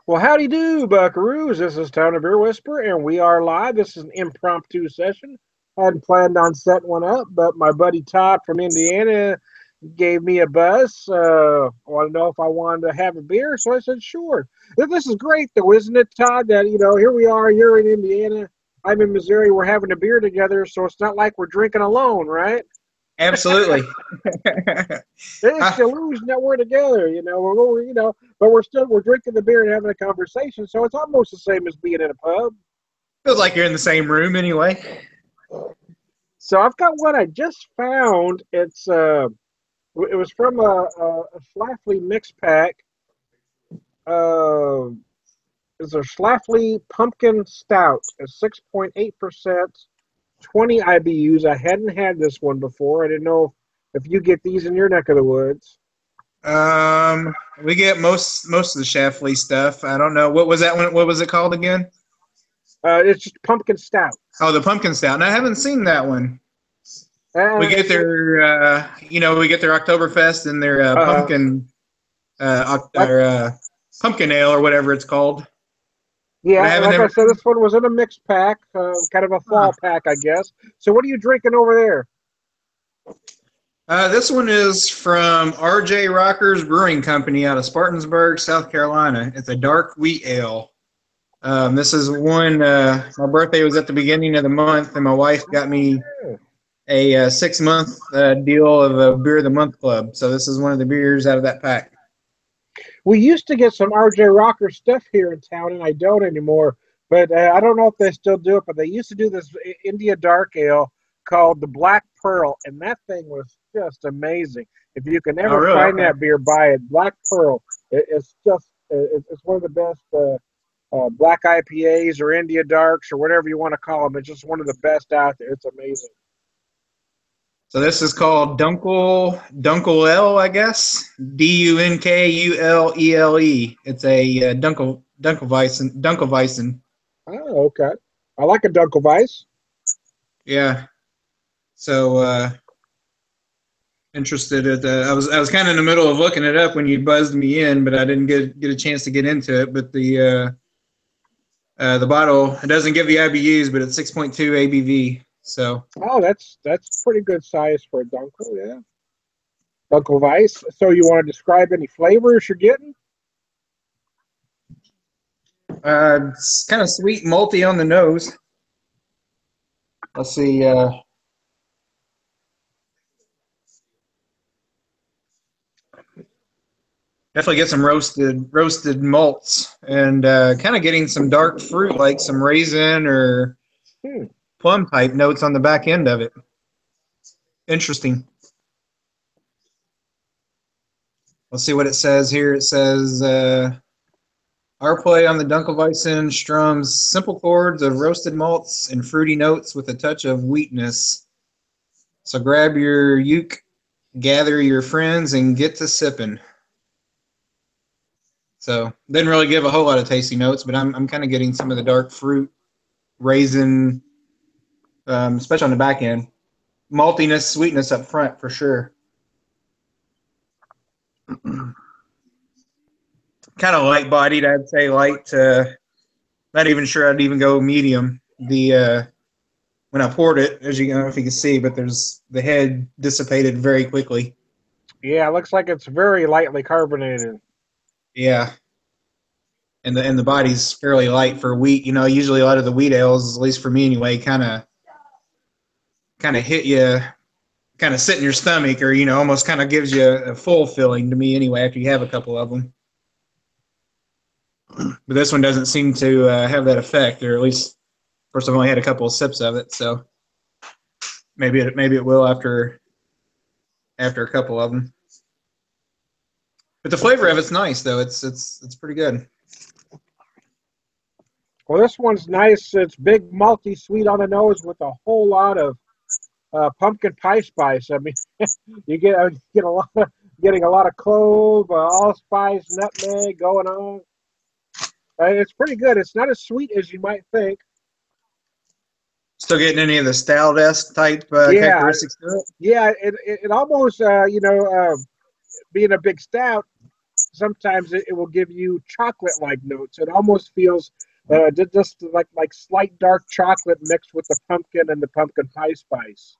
Well, howdy do, buckaroos. This is Town of Beer Whisper, and we are live. This is an impromptu session. I hadn't planned on setting one up, but my buddy Todd from Indiana gave me a buzz. Want to know if I wanted to have a beer, so I said sure. This is great, though, isn't it, Todd? That here we are. You're in Indiana. I'm in Missouri. We're having a beer together, so it's not like we're drinking alone, right? Absolutely. It's the illusion that we're together, but we're drinking the beer and having a conversation, so it's almost the same as being in a pub. Feels like you're in the same room anyway. So I've got one I just found. It was from a Schlafly mix pack. It's a Schlafly Pumpkin Stout, a 6.8%, 20 IBUs. I hadn't had this one before. I didn't know if you get these in your neck of the woods. We get most of the Schlafly stuff. I don't know. What was that one? What was it called again? It's just Pumpkin Stout. Oh, the Pumpkin Stout. And I haven't seen that one. We get their, we get their Oktoberfest and their pumpkin ale or whatever it's called. Yeah, I said, this one was in a mixed pack, kind of a fall pack, I guess. So what are you drinking over there? This one is from R.J. Rocker's Brewing Company out of Spartansburg, South Carolina. It's a dark wheat ale. This is one, my birthday was at the beginning of the month, and my wife got me a 6-month deal of a Beer of the Month Club. So this is one of the beers out of that pack. We used to get some R.J. Rocker stuff here in town, and I don't anymore. But I don't know if they still do it, but they used to do this India Dark Ale called the Black Pearl, and that thing was just amazing. If you can ever find that beer, buy it. Black Pearl. It's one of the best black IPAs or India Darks or whatever you want to call them. It's just one of the best out there. It's amazing. So this is called Dunkel, I guess. Dunkulele. It's a Dunkelweizen. Oh, okay. I like a Dunkelweiss. Yeah. So interested at I was kind of in the middle of looking it up when you buzzed me in, but I didn't get a chance to get into it. But the bottle, it doesn't give the IBUs, but it's 6.2 ABV. So that's pretty good size for a Dunkel, yeah. Dunkelweiss. So you want to describe any flavors you're getting? It's kind of sweet, malty on the nose. Let's see. Definitely get some roasted malts, and kind of getting some dark fruit, like some raisin or plum type notes on the back end of it. Interesting. Let's see what it says here. It says, our play on the Dunkelweizen strums simple chords of roasted malts and fruity notes with a touch of wheatness. So grab your uke, gather your friends, and get to sipping. So didn't really give a whole lot of tasty notes, but I'm kind of getting some of the dark fruit, raisin, especially on the back end. Maltiness, sweetness up front for sure. Kind of light-bodied, I'd say light. Not even sure I'd even go medium. When I poured it, as you know, if you can see, but the head dissipated very quickly. Yeah, it looks like it's very lightly carbonated. Yeah. And the body's fairly light for wheat. Usually a lot of the wheat ales, at least for me anyway, kind of hit you, kind of sit in your stomach, or almost kind of gives you a full feeling to me anyway after you have a couple of them. But this one doesn't seem to have that effect, or at least, of course, I've only had a couple of sips of it, so maybe it will after a couple of them. But the flavor of it's nice, though. It's pretty good. Well, this one's nice. It's big, malty, sweet on the nose with a whole lot of pumpkin pie spice. I mean, you get getting a lot of clove, allspice, nutmeg going on. It's pretty good. It's not as sweet as you might think. Still getting any of the stout-esque type characteristics to it? Yeah, it almost being a big stout, sometimes it will give you chocolate-like notes. It almost feels just like slight dark chocolate mixed with the pumpkin and the pumpkin pie spice.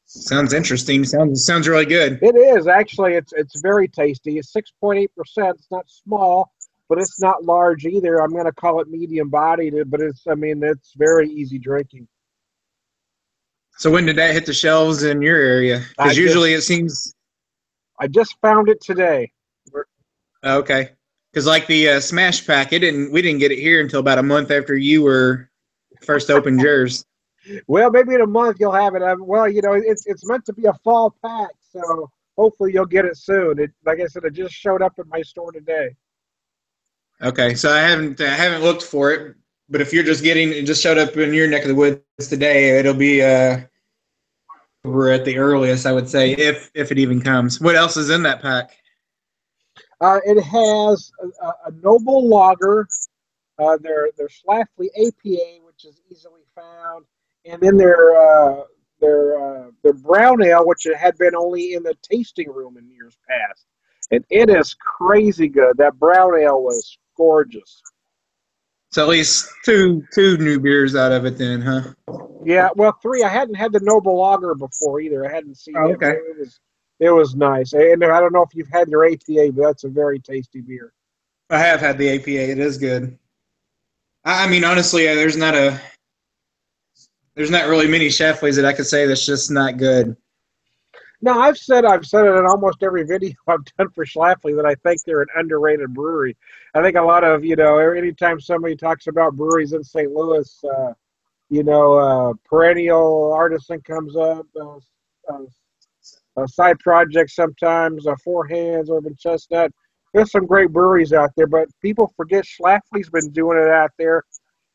Sounds interesting. Sounds really good. It is actually. It's very tasty. It's 6.8%. It's not small, but it's not large either. I'm going to call it medium bodied, but it's very easy drinking. So when did that hit the shelves in your area? Because usually it seems. I just found it today. Okay. Because like the Smash Pack, we didn't get it here until about a month after you were first opened yours. Well, maybe in a month you'll have it. Well, it's meant to be a fall pack, so hopefully you'll get it soon. Like I said, it just showed up at my store today. Okay, so I haven't looked for it, but if you're just getting it, just showed up in your neck of the woods today, it'll be over at the earliest, I would say, if it even comes. What else is in that pack? It has a noble lager, their Schlafly APA, which is easily found, and then their brown ale, which had been only in the tasting room in years past, and it is crazy good. That brown ale was gorgeous. So at least two new beers out of it, then, huh? Yeah, well, three. I hadn't had the noble lager before either. I hadn't seen it. Okay. It was nice, and I don't know if you've had their APA, but that's a very tasty beer. I have had the APA. It is good. I mean, honestly, there's not really many Schlafly's that I could say that's just not good. No, I've said it in almost every video I've done for Schlafly that I think they're an underrated brewery. I think a lot of, anytime somebody talks about breweries in St. Louis, Perennial Artisan comes up, side projects sometimes, Four Hands, Urban Chestnut. There's some great breweries out there, but people forget Schlafly's been doing it out there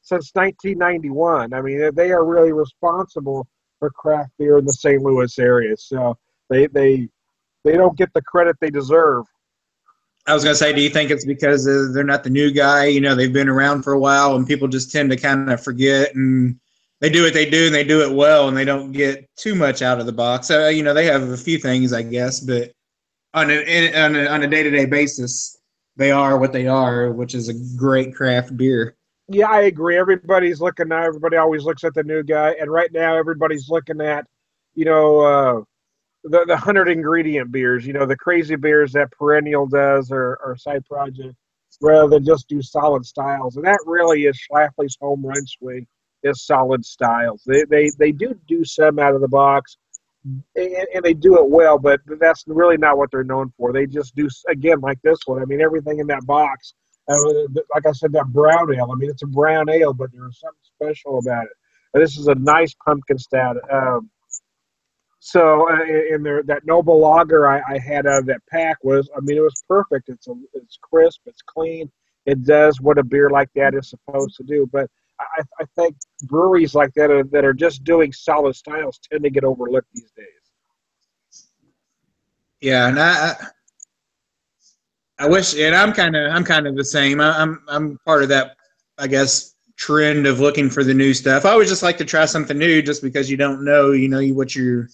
since 1991. I mean, they are really responsible for craft beer in the St. Louis area. So they don't get the credit they deserve. I was going to say, do you think it's because they're not the new guy? They've been around for a while, and people just tend to kind of forget, and they do what they do, and they do it well, and they don't get too much out of the box. They have a few things, I guess, but on a day-to-day basis, they are what they are, which is a great craft beer. Yeah, I agree. Everybody always looks at the new guy, and right now everybody's looking at, the 100-ingredient beers, the crazy beers that Perennial does or side project, rather than just do solid styles. And that really is Schlafly's home run swing, is solid styles. They do some out of the box, and they do it well, but that's really not what they're known for. They just do, again, like this one. I mean, everything in that box, like I said, that brown ale. I mean, it's a brown ale, but there's something special about it. This is a nice pumpkin stout. So in that noble lager I had out of that pack it was perfect. It's crisp, it's clean, it does what a beer like that is supposed to do. But I think breweries like that are just doing solid styles tend to get overlooked these days. Yeah, and I wish, and I'm kind of the same. I'm part of that, I guess, trend of looking for the new stuff. I always just like to try something new, just because you don't know, what you're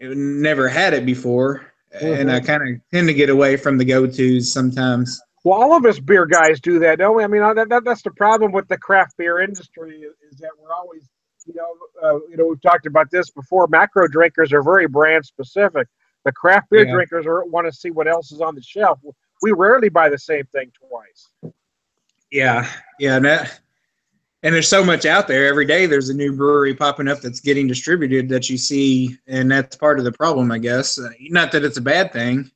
never had it before, and I kind of tend to get away from the go-tos sometimes. Well, all of us beer guys do that, don't we? I mean, that's the problem with the craft beer industry is that we're always, we've talked about this before. Macro drinkers are very brand specific. The craft beer drinkers want to see what else is on the shelf. We rarely buy the same thing twice. Yeah, and there's so much out there. Every day there's a new brewery popping up that's getting distributed that you see, and that's part of the problem, I guess. Not that it's a bad thing,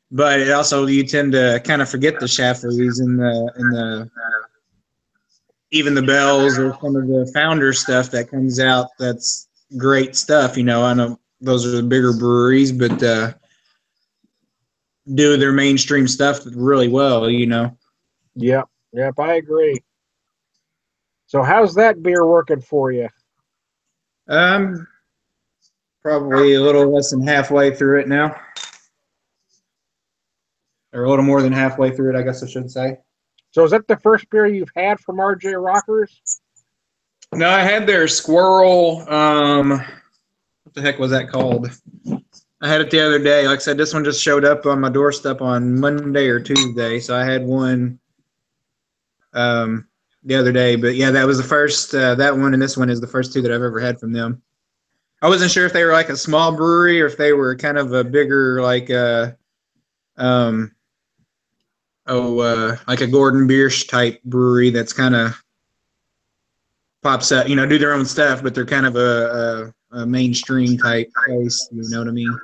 but it also, you tend to kind of forget the Schlafly's and the even the Bells or some of the founder stuff that comes out. That's great stuff. I know those are the bigger breweries, but do their mainstream stuff really well. Yep, I agree. So how's that beer working for you? Probably a little less than halfway through it now. Or a little more than halfway through it, I guess I should say. So is that the first beer you've had from RJ Rockers? No, I had their Squirrel, what the heck was that called? I had it the other day. Like I said, this one just showed up on my doorstep on Monday or Tuesday, so I had one the other day. But yeah, that was the first. That one and this one is the first two that I've ever had from them. I wasn't sure if they were like a small brewery or if they were kind of a bigger, like like a Gordon Biersch type brewery that's kind of pops up, do their own stuff, but they're kind of a mainstream type place. You know what I mean?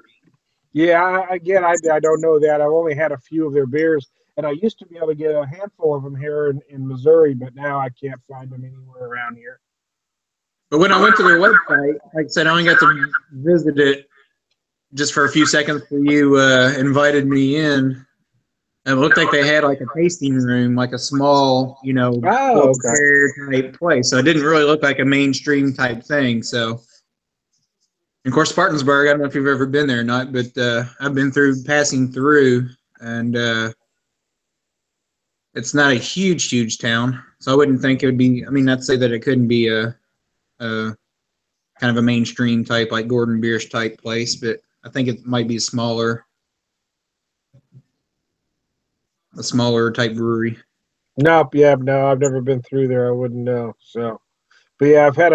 Yeah, again, I don't know that. I've only had a few of their beers, and I used to be able to get a handful of them here in Missouri, but now I can't find them anywhere around here. But when I went to their website, like I said, I only got to visit it just for a few seconds before you invited me in. It looked like they had like a tasting room, like a small, type place. So it didn't really look like a mainstream type thing. So, of course, Spartansburg, I don't know if you've ever been there or not, but I've been passing through, and it's not a huge town. So I wouldn't think it would be, not to say that it couldn't be a kind of a mainstream type, like Gordon Biersch type place, but I think it might be a smaller type brewery. Nope, yeah, no, I've never been through there. I wouldn't know. So, but yeah, I've had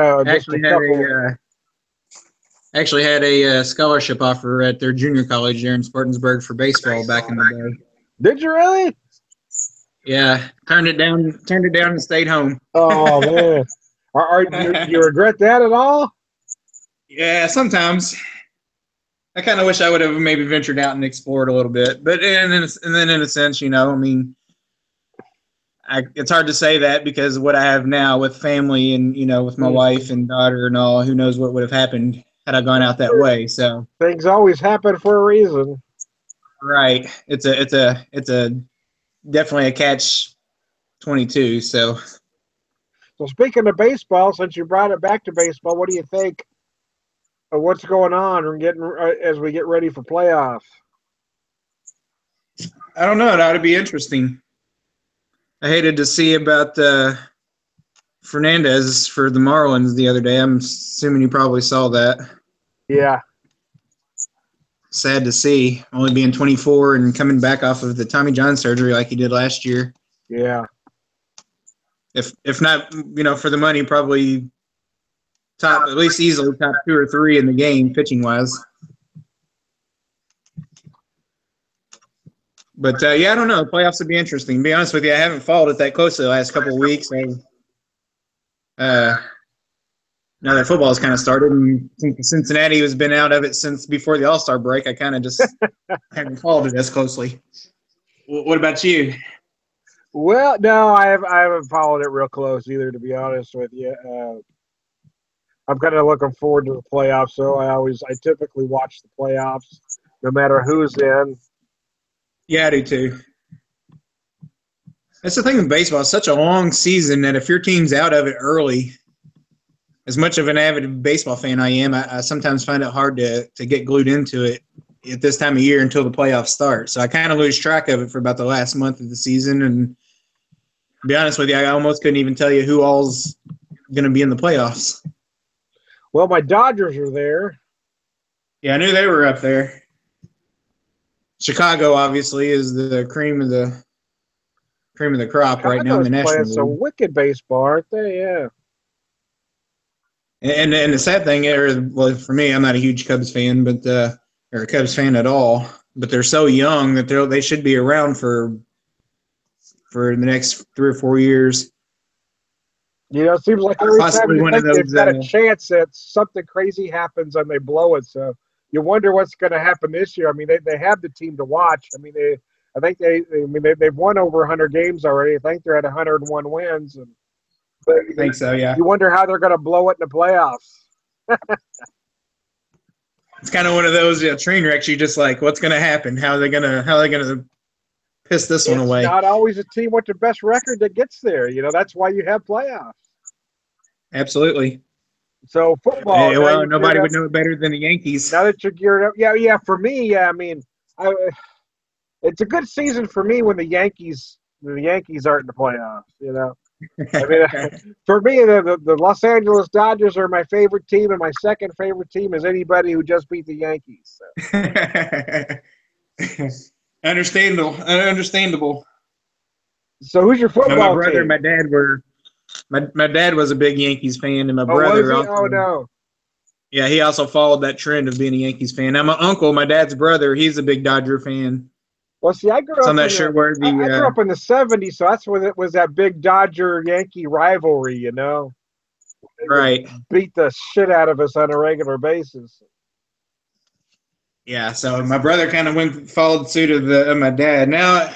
actually had a scholarship offer at their junior college there in Spartansburg for baseball back in the day. Did you really? Yeah, turned it down and stayed home. Oh man, do you regret that at all? Yeah, sometimes. I kind of wish I would have maybe ventured out and explored a little bit, but then in a sense, it's hard to say that because of what I have now with family and with my wife and daughter and all. Who knows what would have happened had I gone out that way? So things always happen for a reason. Right. It's a definitely a catch-22. So speaking of baseball, since you brought it back to baseball, what do you think of what's going on as we get ready for playoffs? I don't know. It ought to be interesting. I hated to see about Fernandez for the Marlins the other day. I'm assuming you probably saw that. Yeah. Sad to see, only being 24 and coming back off of the Tommy John surgery like he did last year. Yeah. If not, for the money, probably at least easily top 2 or 3 in the game, pitching-wise. But, yeah, I don't know. The playoffs would be interesting. To be honest with you, I haven't followed it that closely the last couple of weeks. Now that football's kind of started, and Cincinnati has been out of it since before the All-Star break, I kind of just haven't followed it as closely. What about you? Well, no, I haven't followed it real close either, to be honest with you. I'm kind of looking forward to the playoffs, so I typically watch the playoffs no matter who's in. Yeah, I do too. That's the thing with baseball. It's such a long season that if your team's out of it early, as much of an avid baseball fan I am, I sometimes find it hard to get glued into it at this time of year until the playoffs start. So I kind of lose track of it for about the last month of the season. And to be honest with you, I almost couldn't even tell you who all's going to be in the playoffs. Well, my Dodgers are there. Yeah, I knew they were up there. Chicago, obviously, is the cream of the crop Chicago's right now in the National playing League. some wicked baseball, aren't they? Yeah. And the sad thing for me, I'm not a huge Cubs fan, but or a Cubs fan at all. But they're so young that they should be around for the next 3 or 4 years. It seems like every time you think they've got a chance that something crazy happens and they blow it. So you wonder what's going to happen this year. I mean, they have the team to watch. I mean, they've won over 100 games already. I think they're at 101 wins. I think so, yeah. You wonder how they're going to blow it in the playoffs. It's kind of one of those train wrecks. You just like, what's going to happen? How are they going to piss this one away? It's not always a team with the best record that gets there. That's why you have playoffs. Absolutely. So football. Hey, well, nobody would know it better than the Yankees. Now that you're geared up, yeah. For me, I mean, it's a good season for me when the Yankees aren't in the playoffs. I mean, for me, the Los Angeles Dodgers are my favorite team, and my second favorite team is anybody who just beat the Yankees. So. Understandable. So who's your No, my football brother and team? my dad were. My dad was a big Yankees fan, and my Oh, was brother he? also. Oh, no. Yeah, he also followed that trend of being a Yankees fan. Now, my uncle, my dad's brother, he's a big Dodger fan. Well, see, I grew So I'm up not in sure the where I grew the. up in the '70s, so that's when it was that big Dodger Yankee rivalry. They would Right. beat the shit out of us on a regular basis. Yeah. So my brother kind of followed suit of my dad. Now,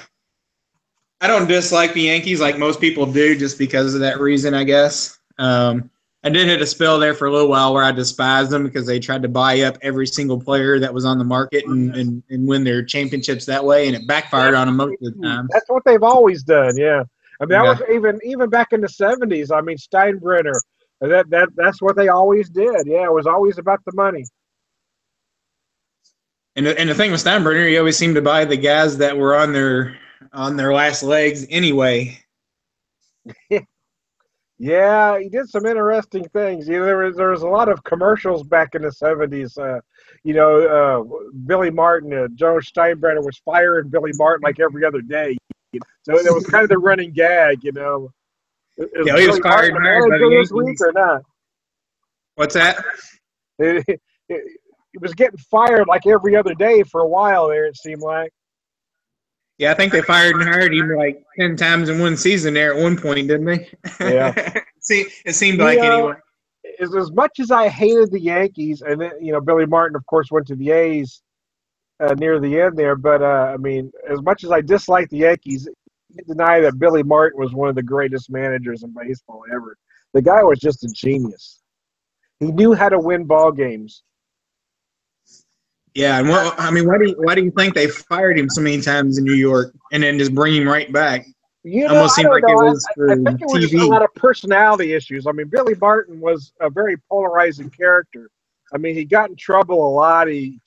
I don't dislike the Yankees like most people do, just because of that reason, I guess. I did hit a spell there for a little while where I despised them because they tried to buy up every single player that was on the market and win their championships that way, and it backfired on them most of the times. That's what they've always done. Yeah, I mean that was Yeah. even back in the '70s. I mean Steinbrenner. That's what they always did. Yeah, it was always about the money. And the thing with Steinbrenner, he always seemed to buy the guys that were on their last legs anyway. Yeah, he did some interesting things. There was a lot of commercials back in the '70s. Billy Martin, Joe Steinbrenner was firing Billy Martin like every other day. So it was kind of the running gag. Is Yeah, he was Billy fired Martin and the hired by the manager this week Yankees. or not? What's that? He was getting fired like every other day for a while there. It seemed like. Yeah, I think they fired and hired him like 10 times in one season there at one point, didn't they? Yeah. See, it seemed You like know, anyway. as much as I hated the Yankees, and then Billy Martin, of course, went to the A's near the end there. But I mean, as much as I dislike the Yankees, you can't deny that Billy Martin was one of the greatest managers in baseball ever. The guy was just a genius. He knew how to win ball games. Yeah, and why do you think they fired him so many times in New York and then just bring him right back? Almost I seemed don't like it know. was for I think it was just a TV. lot of personality issues. I mean, Billy Martin was a very polarizing character. I mean, he got in trouble a lot. He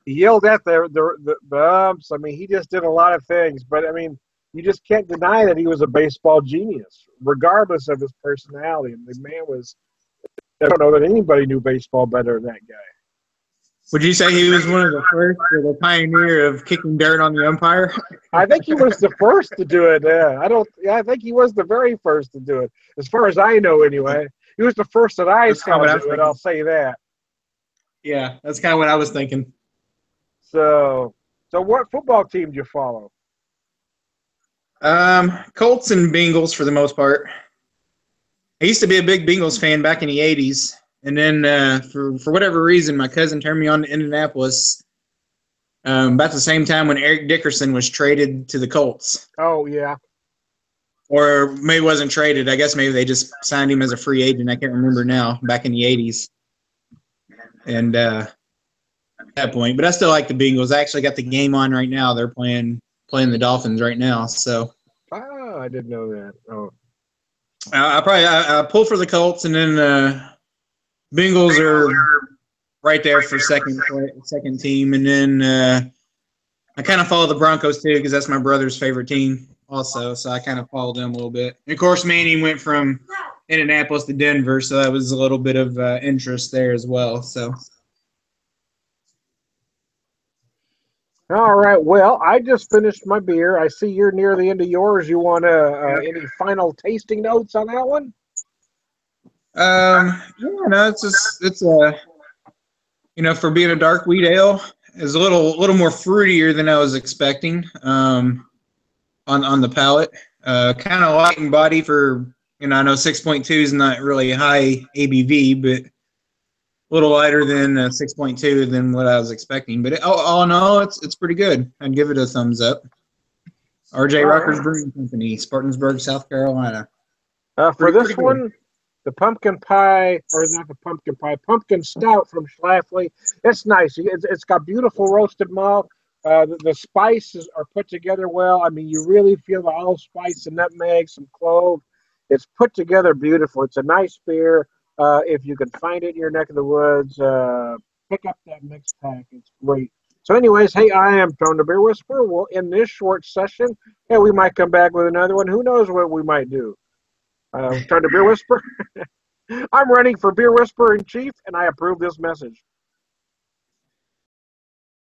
yelled at the umps. I mean, he just did a lot of things. But I mean, you just can't deny that he was a baseball genius, regardless of his personality. And the man was. I don't know that anybody knew baseball better than that guy. Would you say he was one of the first or the pioneer of kicking dirt on the umpire? I think he was the first to do it. I don't. Yeah, I think he was the very first to do it, as far as I know. Anyway, he was the first that I That's kind of saw what I was do it. I'll thinking. say that. Yeah, that's kind of what I was thinking. So what football team do you follow? Colts and Bengals for the most part. I used to be a big Bengals fan back in the '80s, and then for whatever reason, my cousin turned me on to Indianapolis about the same time when Eric Dickerson was traded to the Colts. Oh yeah, Or maybe wasn't traded. I guess maybe they just signed him as a free agent. I can't remember now, back in the '80s. And at that point. But I still like the Bengals. I actually got the game on right now. They're playing the Dolphins right now. So I didn't know that. Oh, I pull for the Colts, and then Bengals are right there for second team, and then I kind of follow the Broncos too because that's my brother's favorite team also. So I kind of follow them a little bit. And of course, Manning went from Indianapolis to Denver, so that was a little bit of interest there as well. So. all right. Well, I just finished my beer. I see you're near the end of yours. You want any final tasting notes on that one? Yeah, no, it's for being a dark wheat ale, is a little more fruitier than I was expecting. On the palate, kind of light in body for I know 6.2 is not really high ABV, but a little lighter than 6.2 than what I was expecting. But all in all, it's pretty good. I'd give it a thumbs up. RJ All Rockers right. Brewing Company, Spartansburg, South Carolina. For this Pretty good. one, the pumpkin pie, or not the pumpkin pie, pumpkin stout from Schlafly. It's nice. It's got beautiful roasted malt. The spices are put together well. I mean, you really feel the allspice, the nutmeg, some clove. It's put together beautiful. It's a nice beer. If you can find it in your neck of the woods, pick up that mixed pack. It's great. So anyways, hey, I am Tone the Beer Whisperer. We'll end this short session. Hey, we might come back with another one. Who knows what we might do? Tone the Beer Whisperer. I'm running for Beer Whisperer in Chief, and I approve this message.